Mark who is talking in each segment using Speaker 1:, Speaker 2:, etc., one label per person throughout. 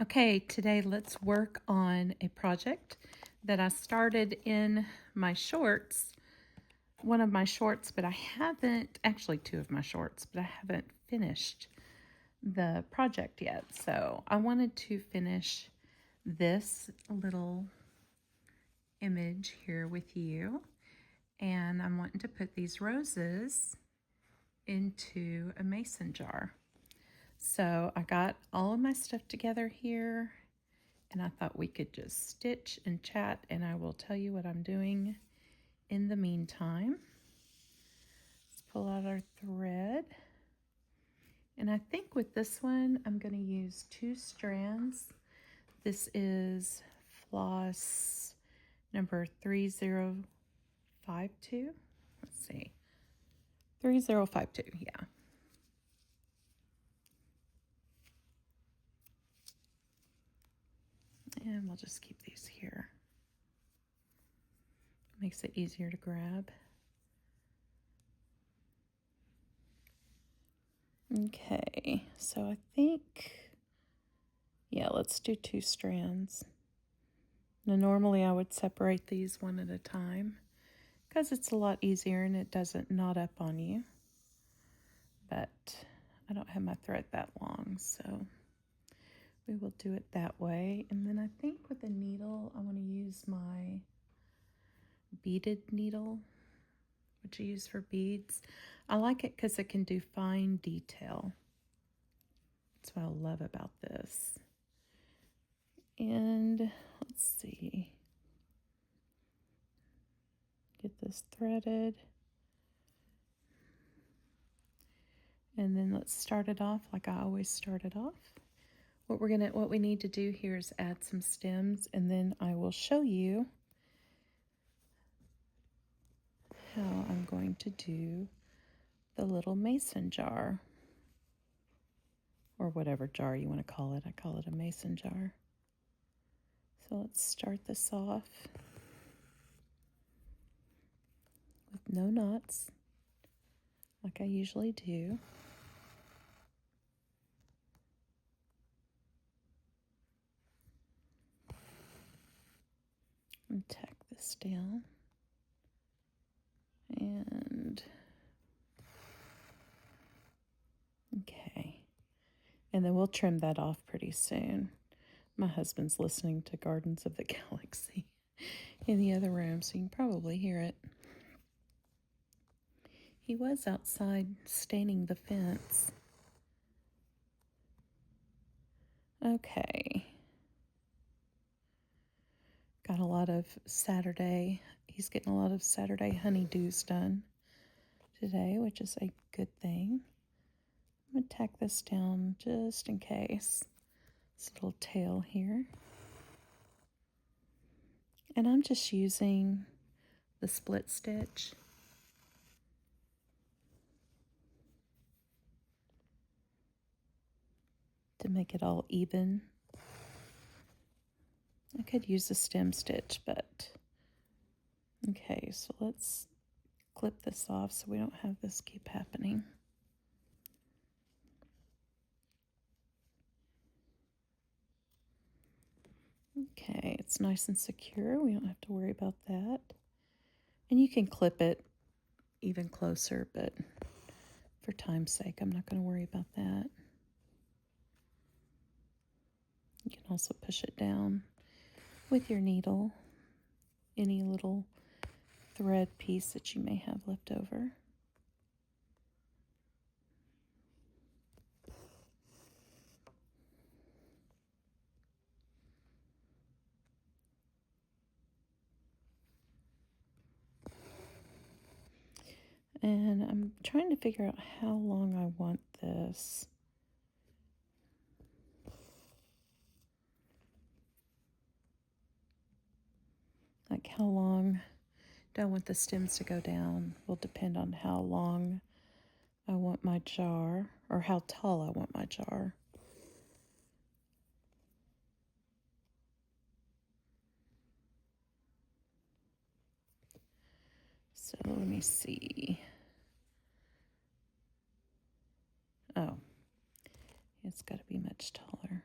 Speaker 1: Okay, today let's work on a project that I started in my shorts, one of my shorts, but I haven't, actually two of my shorts, but I haven't finished the project yet. So I wanted to finish this little image here with you, and I'm wanting to put these roses into a mason jar. So I got all of my stuff together here, and I thought we could just stitch and chat, and I will tell you what I'm doing in the meantime. Let's pull out our thread. And I think with this one, I'm going to use 2 strands. This is floss number 3052. Let's see. 3052, yeah. And we'll just keep these here. Makes it easier to grab. Okay, so I think, yeah, let's do 2 strands. Now, normally I would separate these one at a time because it's a lot easier and it doesn't knot up on you. But I don't have my thread that long, so we will do it that way. And then I think with the needle, I want to use my beaded needle, which I use for beads. I like it because it can do fine detail. That's what I love about this. And let's see. Get this threaded. And then let's start it off like I always start it off. What we need to do here is add some stems, and then I will show you how I'm going to do the little mason jar, or whatever jar you want to call it. I call it a mason jar. So let's start this off with no knots, like I usually do. And tack this down. And okay. And then we'll trim that off pretty soon. My husband's listening to Gardens of the Galaxy in the other room, so you can probably hear it. He was outside staining the fence. Okay. Got a lot of Saturday. He's getting a lot of Saturday honeydews done today, which is a good thing. I'm going to tack this down just in case. This little tail here. And I'm just using the split stitch. To make it all even. I could use a stem stitch, but okay, so let's clip this off so we don't have this keep happening. Okay, it's nice and secure. We don't have to worry about that. And you can clip it even closer, but for time's sake, I'm not going to worry about that. You can also push it down with your needle, any little thread piece that you may have left over. And I'm trying to figure out how long I want this. Like how long do I want the stems to go down will depend on how long I want my jar, or how tall I want my jar. So let me see. Oh, it's got to be much taller.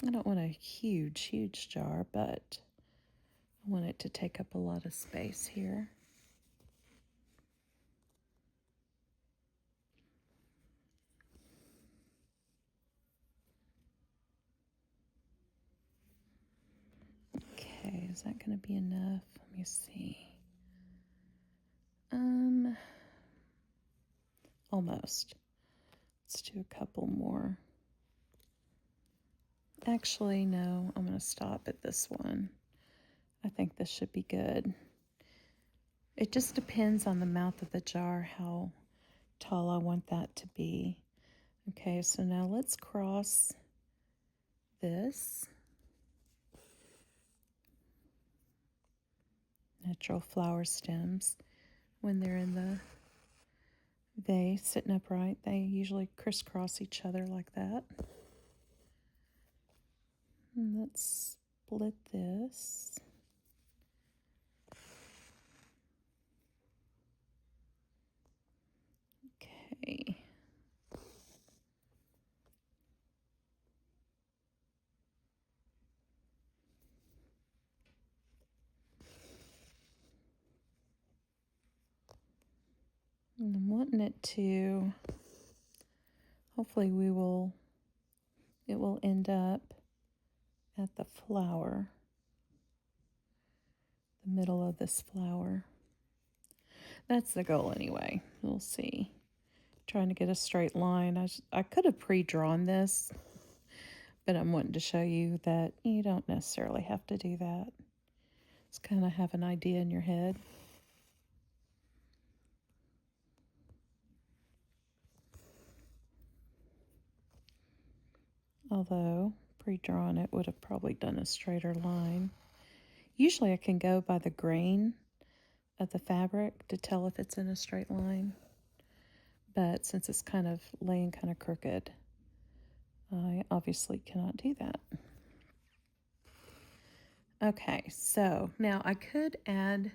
Speaker 1: I don't want a huge jar, but I want it to take up a lot of space here. Okay, is that going to be enough? Let me see. Almost. Let's do a couple more. Actually, no, I'm going to stop at this one. I think this should be good. It just depends on the mouth of the jar, how tall I want that to be. Okay, so now let's cross this. Natural flower stems, when they're in the vase sitting upright, they usually crisscross each other like that. And let's split this. Okay. And I'm wanting it to, hopefully it will end up at the flower, the middle of this flower. That's the goal anyway. We'll see. Trying to get a straight line. I could have pre-drawn this, but I'm wanting to show you that you don't necessarily have to do that. Just kind of have an idea in your head. Although pre-drawn it would have probably done a straighter line. Usually I can go by the grain of the fabric to tell if it's in a straight line. But since it's kind of laying kind of crooked, I obviously cannot do that. Okay, so now I could add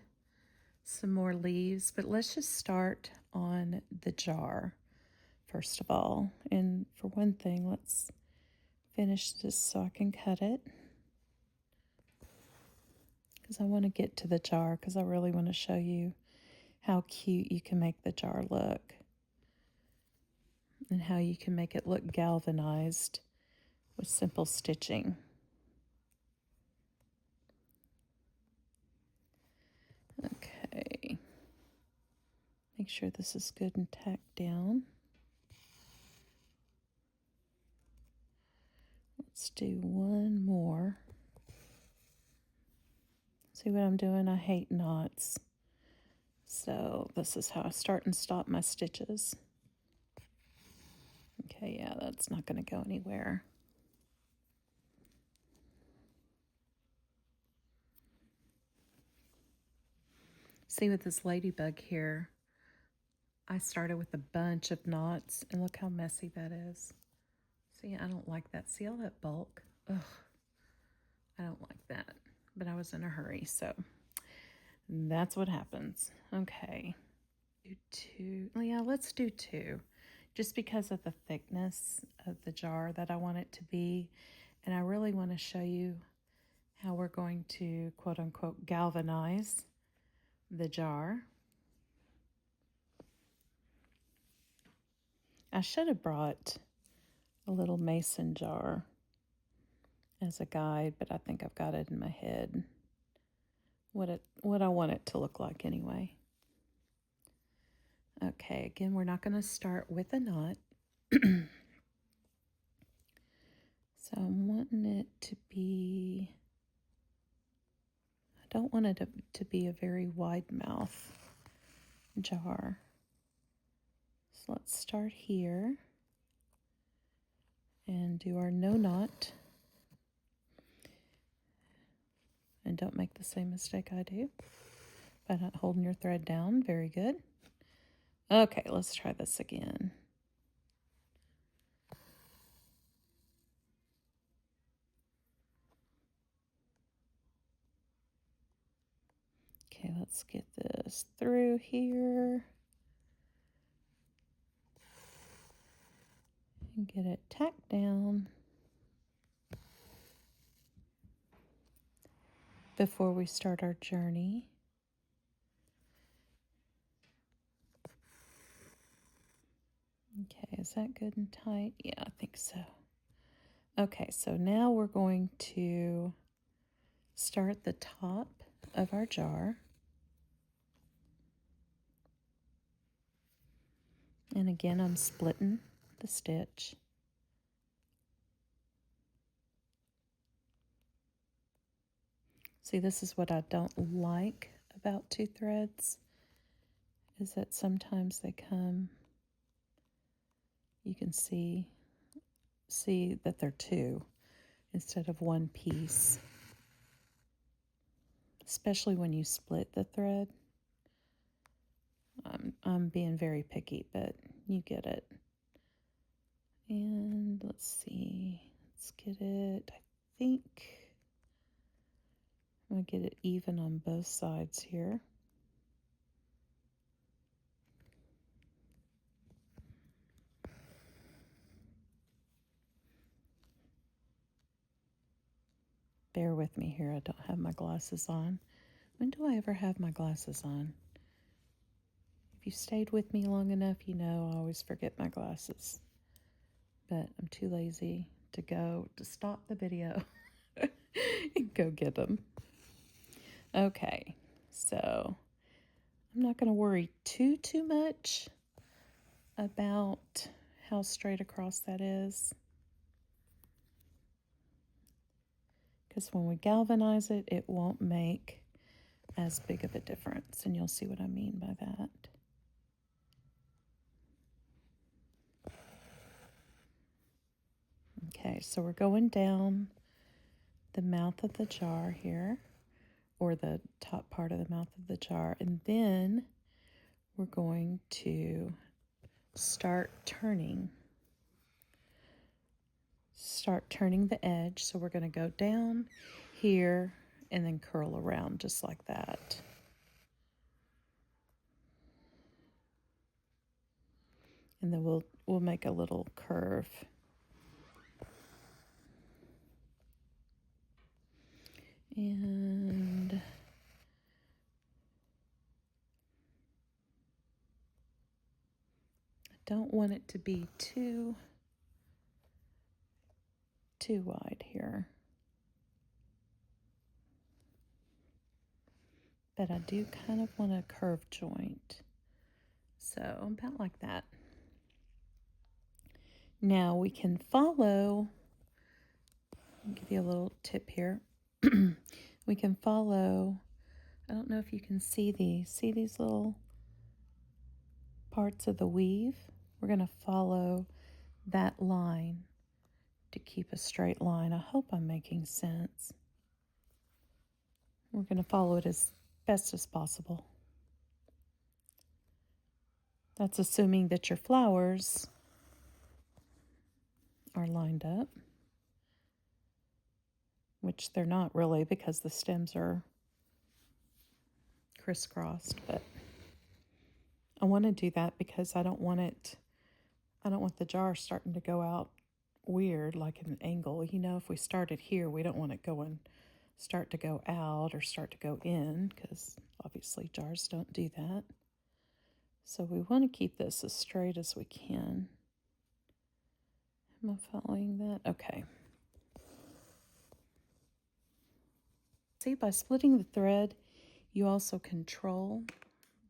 Speaker 1: some more leaves, but let's just start on the jar first of all. And for one thing, let's finish this so I can cut it, because I want to get to the jar, because I really want to show you how cute you can make the jar look and how you can make it look galvanized with simple stitching. Okay, make sure this is good and tacked down. Let's do one more. See what I'm doing? I hate knots. So this is how I start and stop my stitches. Okay, yeah, that's not going to go anywhere. See, with this ladybug here, I started with a bunch of knots, and look how messy that is. See, I don't like that. See all that bulk? Ugh, I don't like that. But I was in a hurry, so that's what happens. Okay. Do two. Yeah, let's do two. Just because of the thickness of the jar that I want it to be. And I really want to show you how we're going to, quote unquote, galvanize the jar. I should have brought a little mason jar as a guide, but I think I've got it in my head. What I want it to look like anyway. Okay, again, we're not going to start with a knot. So I'm wanting it to be, I don't want it to be a very wide mouth jar. So let's start here and do our no knot. And don't make the same mistake I do by not holding your thread down. Very good. Okay, let's try this again. Okay, let's get this through here and get it tacked down. before we start our journey. Okay, is that good and tight? Yeah, I think so. Okay, so now we're going to start the top of our jar. And again, I'm splitting the stitch. See, this is what I don't like about two threads, is that sometimes they come, you can see that they're two instead of one piece, especially when you split the thread. I'm being very picky, but you get it. And let's see, let's get it, I think I'm going to get it even on both sides here. Bear with me here, I don't have my glasses on. When do I ever have my glasses on? If you stayed with me long enough, you know I always forget my glasses. But I'm too lazy to stop the video and go get them. Okay, so I'm not going to worry too much about how straight across that is, because when we galvanize it, it won't make as big of a difference, and you'll see what I mean by that. Okay, so we're going down the mouth of the jar here, or the top part of the mouth of the jar, and then we're going to start turning the edge. So we're going to go down here and then curl around just like that. And then we'll make a little curve. And I don't want it to be too wide here. But I do kind of want a curve joint. So about like that. Now we can follow, I'll give you a little tip here. We can follow, I don't know if you can see these little parts of the weave? We're going to follow that line to keep a straight line. I hope I'm making sense. We're going to follow it as best as possible. That's assuming that your flowers are lined up, which they're not really because the stems are crisscrossed, but I want to do that because I don't want the jar starting to go out weird, like at an angle. You know, if we started here, we don't want it start to go out or start to go in, because obviously jars don't do that. So we want to keep this as straight as we can. Am I following that? Okay. See, by splitting the thread, you also control,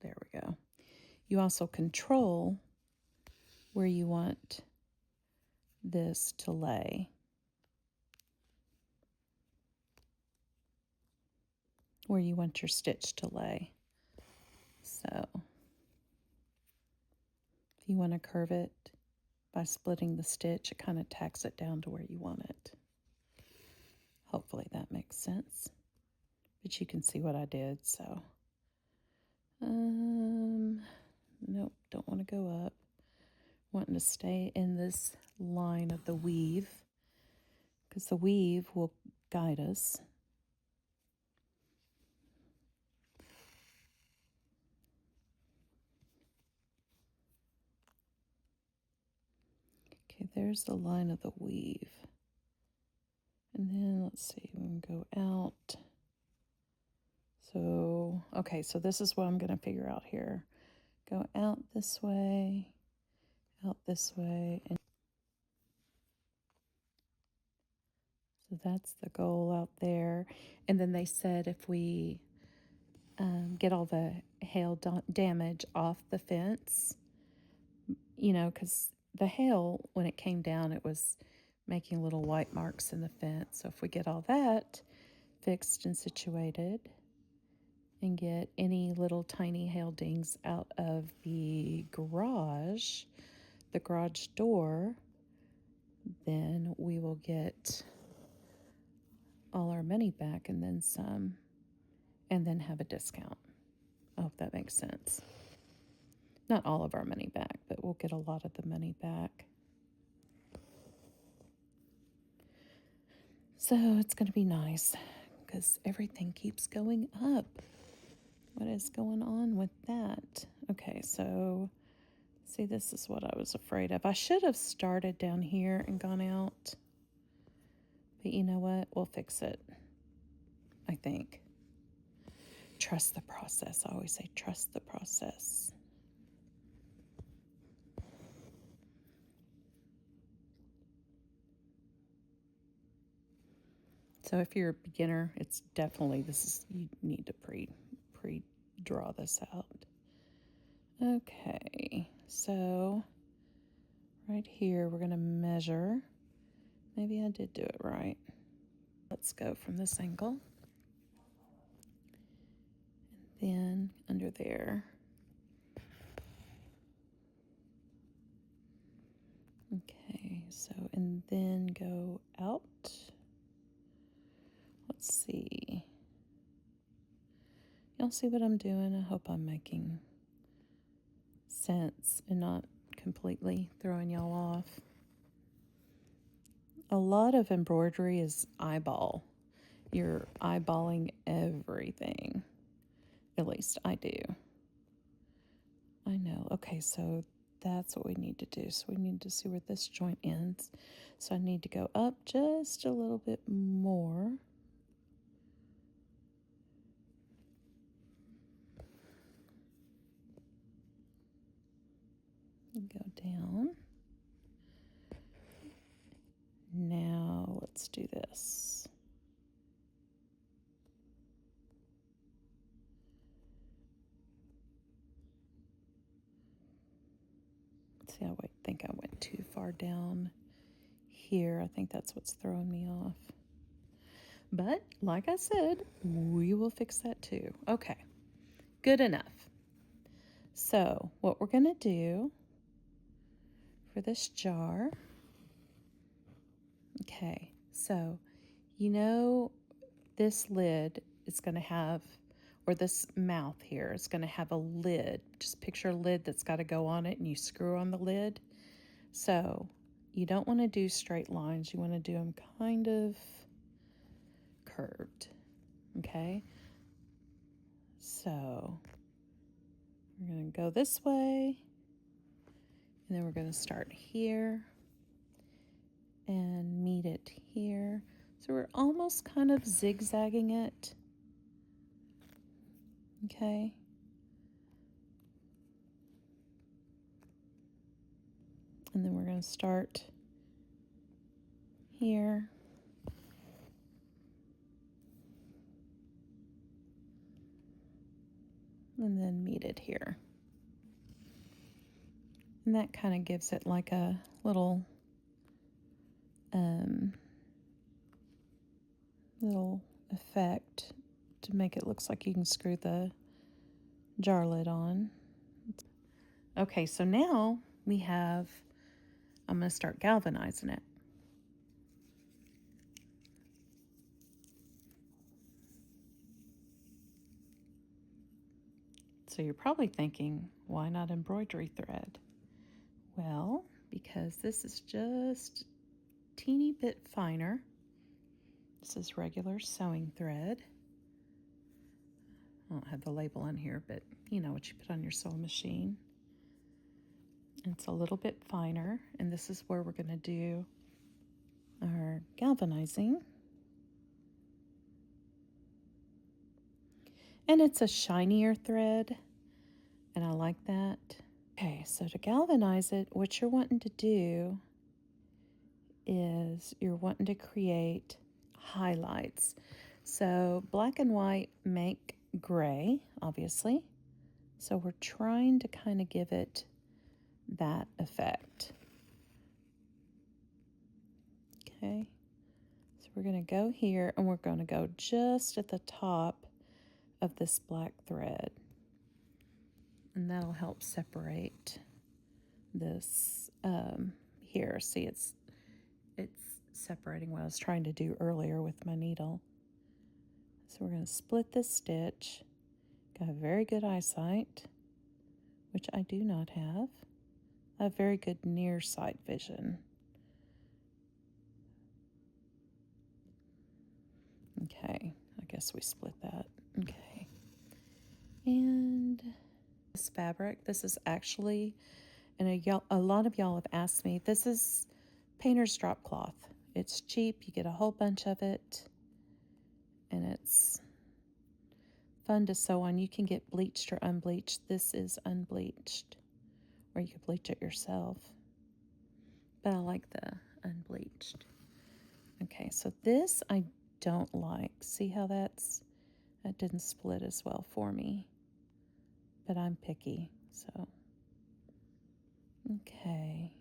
Speaker 1: there we go. You also control where you want this to lay. Where you want your stitch to lay. So if you want to curve it by splitting the stitch, it kind of tacks it down to where you want it. Hopefully that makes sense. But you can see what I did, so. Nope, don't want to go up. Wanting to stay in this line of the weave, because the weave will guide us. Okay, there's the line of the weave. And then let's see, we can go out So, okay, so this is what I'm going to figure out here. Go out this way, and so that's the goal out there. And then they said if we get all the hail damage off the fence, because the hail, when it came down, it was making little white marks in the fence. So if we get all that fixed and situated and get any little tiny hail dings out of the garage door, then we will get all our money back and then some, and then have a discount. I hope that makes sense. Not all of our money back, but we'll get a lot of the money back. So it's going to be nice because everything keeps going up. What is going on with that? Okay, so see, this is what I was afraid of. I should have started down here and gone out. But you know what? We'll fix it, I think. Trust the process. I always say trust the process. So if you're a beginner, it's definitely, you need to pre-draw this out. Okay, so right here we're going to measure. Maybe I did do it right. Let's go from this angle. And then under there. Okay, so and then go out. Let's see. Y'all see what I'm doing? I hope I'm making sense and not completely throwing y'all off. A lot of embroidery is eyeball. You're eyeballing everything. At least I do. I know. Okay, so that's what we need to do. So we need to see where this joint ends. So I need to go up just a little bit more. And go down. Now let's do this. See, I think I went too far down here. I think that's what's throwing me off. But like I said, we will fix that too. Okay, good enough. So what we're going to do for this jar, okay, so this lid is going to have, or this mouth here is going to have a lid. Just picture a lid that's got to go on it and you screw on the lid. So you don't want to do straight lines. You want to do them kind of curved. Okay. So we're going to go this way, and then we're going to start here and meet it here. So we're almost kind of zigzagging it. Okay. And then we're going to start here. And then meet it here. And that kind of gives it like a little effect to make it look like you can screw the jar lid on. Okay, so now I'm going to start galvanizing it. So you're probably thinking, why not embroidery thread? Well, because this is just a teeny bit finer. This is regular sewing thread. I don't have the label on here, but you know what you put on your sewing machine. It's a little bit finer, and this is where we're going to do our galvanizing. And it's a shinier thread, and I like that. Okay, so to galvanize it, what you're wanting to do is you're wanting to create highlights. So black and white make gray, obviously. So we're trying to kind of give it that effect. Okay, so we're going to go here and we're going to go just at the top of this black thread. And that'll help separate this here. See, it's separating what I was trying to do earlier with my needle. So we're going to split this stitch. Got very good eyesight, which I do not have. I have very good near sight vision. Okay, I guess we split that. Okay. And this fabric, this is actually, and a lot of y'all have asked me, this is painter's drop cloth. It's cheap, you get a whole bunch of it, and it's fun to sew on. You can get bleached or unbleached. This is unbleached, or you could bleach it yourself, but I like the unbleached. Okay, so this I don't like. See how that didn't split as well for me, but I'm picky, so okay.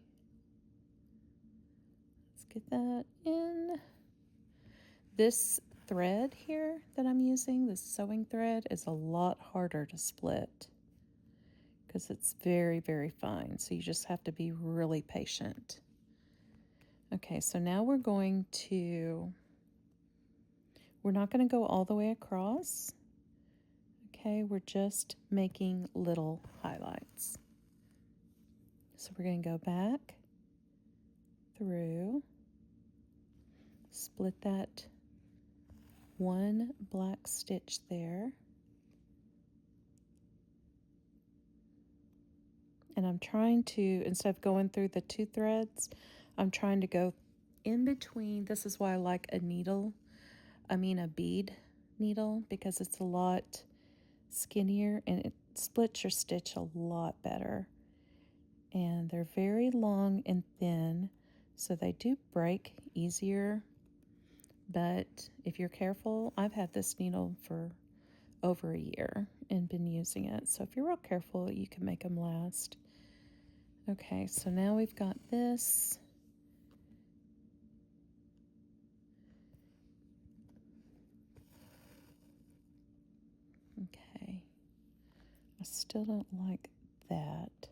Speaker 1: Let's get that in. This thread here that I'm using, this sewing thread, is a lot harder to split because it's very, very fine. So you just have to be really patient. Okay, so now we're not going to go all the way across. Okay, we're just making little highlights. So we're going to go back through, split that one black stitch there, and I'm trying to, instead of going through the two threads, I'm trying to go in between. This is why I like a bead needle, because it's a lot skinnier and it splits your stitch a lot better. And they're very long and thin, so they do break easier. But if you're careful, I've had this needle for over a year and been using it. So if you're real careful, you can make them last. Okay, so now we've got this. Okay, I still don't like that.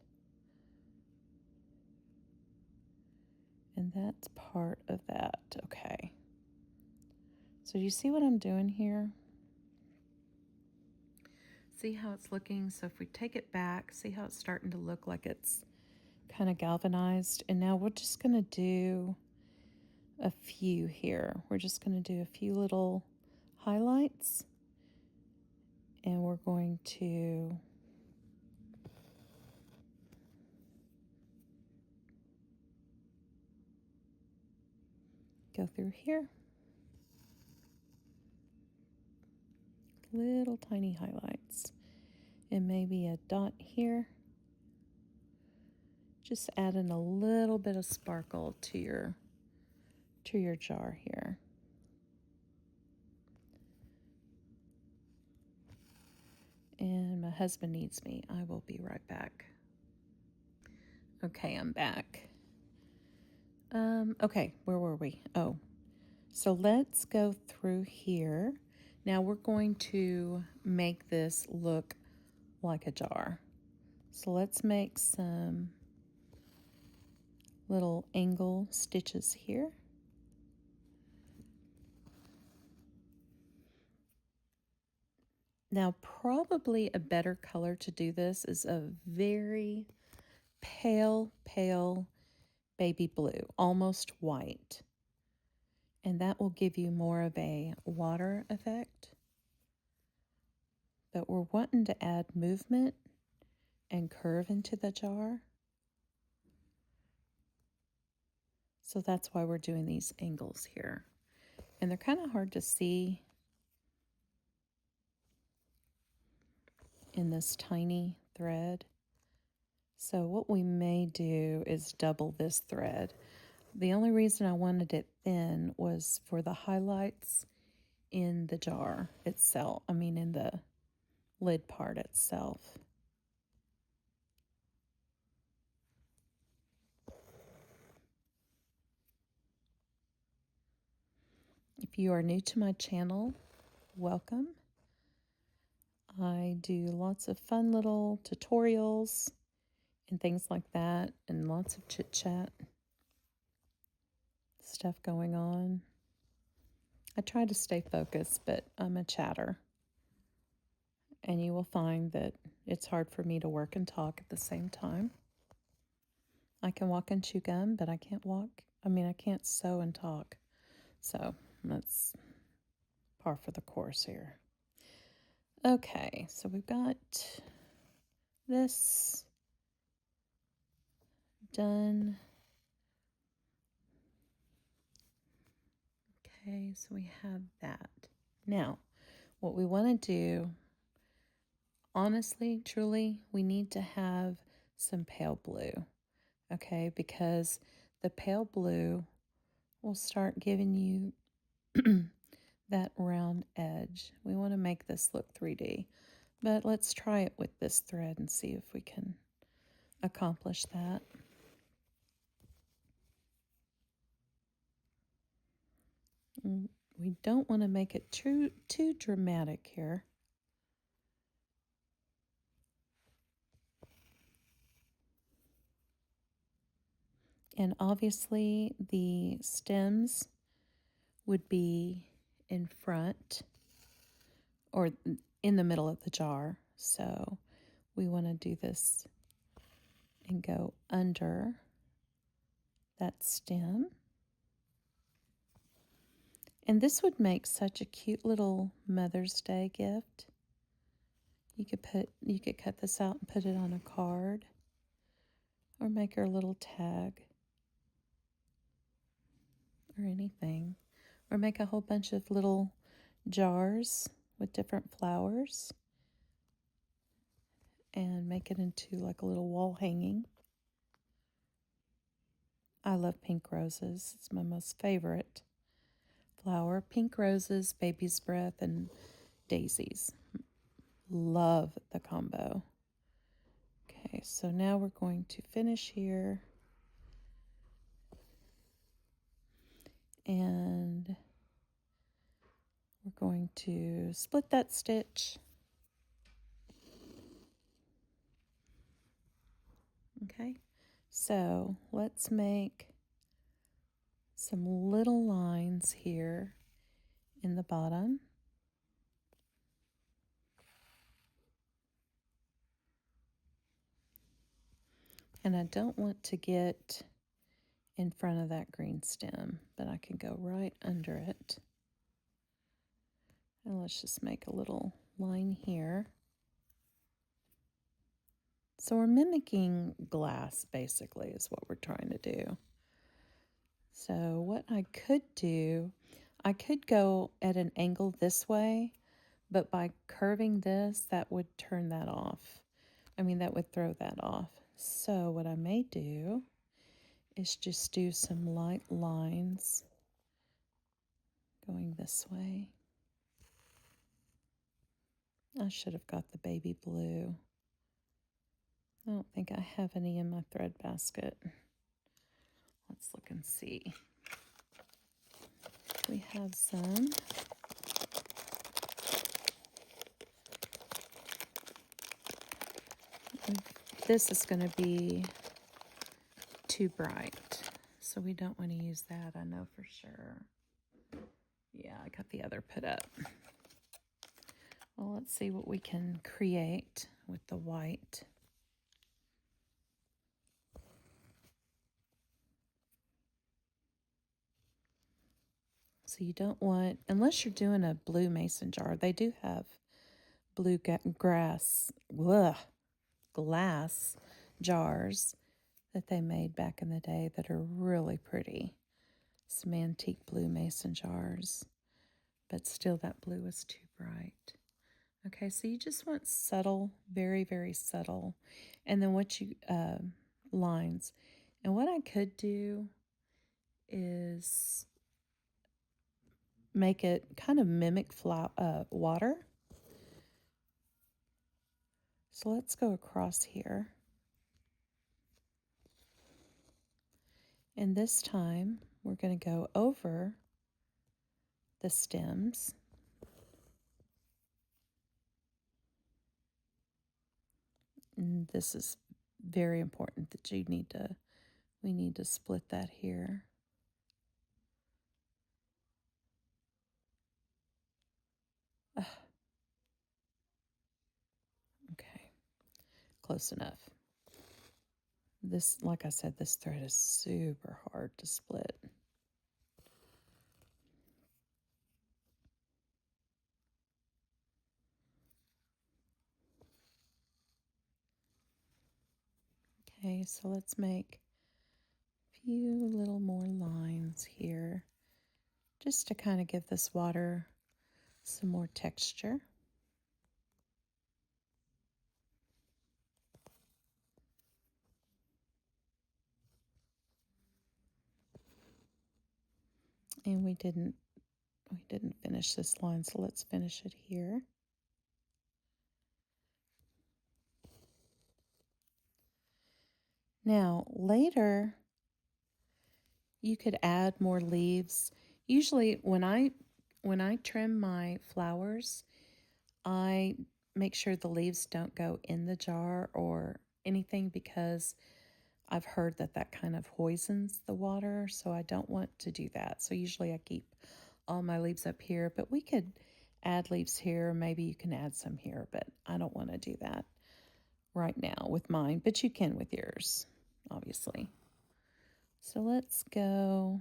Speaker 1: And that's part of that. Okay. So you see what I'm doing here? See how it's looking? So if we take it back, see how it's starting to look like it's kind of galvanized. And now we're just going to do a few here. We're just going to do a few little highlights. And we're going to go through here. Little tiny highlights. And maybe a dot here. Just adding a little bit of sparkle to your jar here. And my husband needs me. I will be right back. Okay, I'm back. Okay, where were we? Oh, so let's go through here. Now we're going to make this look like a jar. So let's make some little angle stitches here. Now, probably a better color to do this is a very pale baby blue, almost white. And that will give you more of a water effect. But we're wanting to add movement and curve into the jar. So that's why we're doing these angles here. And they're kind of hard to see. in this tiny thread. So what we may do is double this thread. The only reason I wanted it thin was for the highlights in the jar itself. I mean, in the lid part itself. If you are new to my channel, welcome. I do lots of fun little tutorials and things like that, and lots of chit chat stuff going on. I try to stay focused, but I'm a chatter. And you will find that it's hard for me to work and talk at the same time. I can walk and chew gum, but I can't I can't sew and talk. So that's par for the course here. Okay, so we've got this done. Okay, so we have that. Now, what we want to do, honestly, truly, we need to have some pale blue, okay? Because the pale blue will start giving you that round edge. We want to make this look 3D, but let's try it with this thread and see if we can accomplish that. We don't want to make it too dramatic here. And obviously the stems would be in front or in the middle of the jar. So we want to do this and go under that stem. And this would make such a cute little Mother's Day gift. You could cut this out and put it on a card or make her a little tag or anything. Or make a whole bunch of little jars with different flowers and make it into like a little wall hanging. I love pink roses. It's my most favorite flower. Pink roses, baby's breath, and daisies. Love the combo. Okay, so now we're going to finish here. And we're going to split that stitch. Okay, so let's make some little lines here in the bottom. And I don't want to get in front of that green stem, but I can go right under it. And let's just make a little line here. So we're mimicking glass, basically, is what we're trying to do. So what I could do, I could go at an angle this way, but by curving this, that would turn that off. That would throw that off. So what I may do is just do some light lines going this way. I should have got the baby blue. I don't think I have any in my thread basket. Let's look and see. We have some. This is going to be too bright, so we don't want to use that, I know for sure. Yeah, I got the other put up. Well, let's see what we can create with the white. So you don't want, unless you're doing a blue mason jar, they do have blue glass jars that they made back in the day that are really pretty. Some antique blue mason jars, but still that blue is too bright. Okay, so you just want subtle, very, very subtle. And then what you, lines. And what I could do is make it kind of mimic water. So let's go across here. And this time we're going to go over the stems. And this is very important that we need to split that here. Okay, close enough. This, like I said, this thread is super hard to split. Okay, so let's make a few little more lines here just to kind of give this water some more texture. And we didn't finish this line, so let's finish it here. Now, later you could add more leaves. Usually when I trim my flowers, I make sure the leaves don't go in the jar or anything because I've heard that kind of poisons the water, so I don't want to do that. So usually I keep all my leaves up here, but we could add leaves here. Maybe you can add some here, but I don't want to do that right now with mine, but you can with yours, obviously. So let's go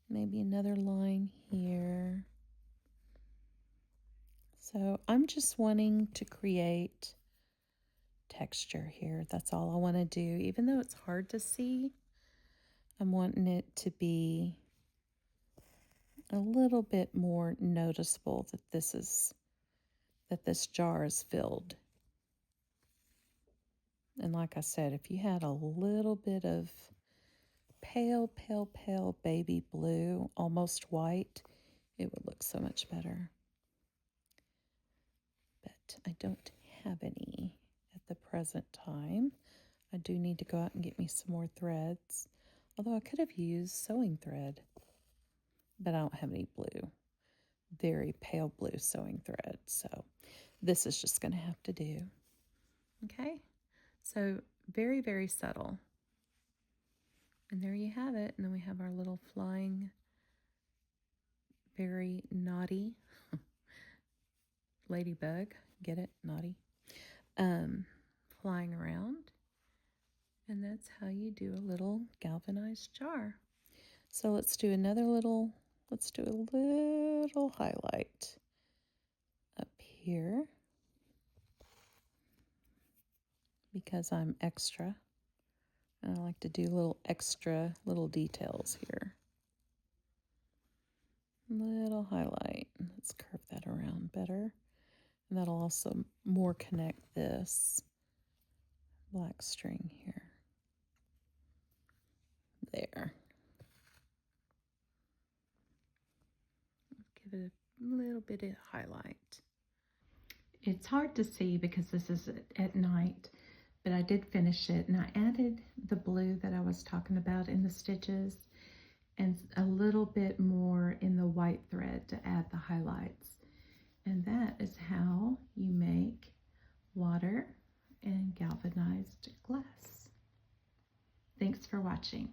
Speaker 1: maybe another line here. So I'm just wanting to create texture here. That's all I want to do. Even though it's hard to see, I'm wanting it to be a little bit more noticeable that this jar is filled. And like I said, if you had a little bit of pale, pale, pale baby blue, almost white, it would look so much better. But I don't have any at the present time. I do need to go out and get me some more threads. Although I could have used sewing thread, but I don't have any blue. Very pale blue sewing thread. So this is just going to have to do. Okay, so very, very subtle. And there you have it. And then we have our little flying, very naughty ladybug. Get it? Naughty. Flying around. And that's how you do a little galvanized jar. So let's do a little highlight up here because I'm extra. And I like to do little extra little details here. Little highlight. Let's curve that around better. And that'll also more connect this black string here. There. Give it a little bit of highlight. It's hard to see because this is at night, but I did finish it and I added the blue that I was talking about in the stitches and a little bit more in the white thread to add the highlights. And that is how you make water and galvanized glass. Thanks for watching.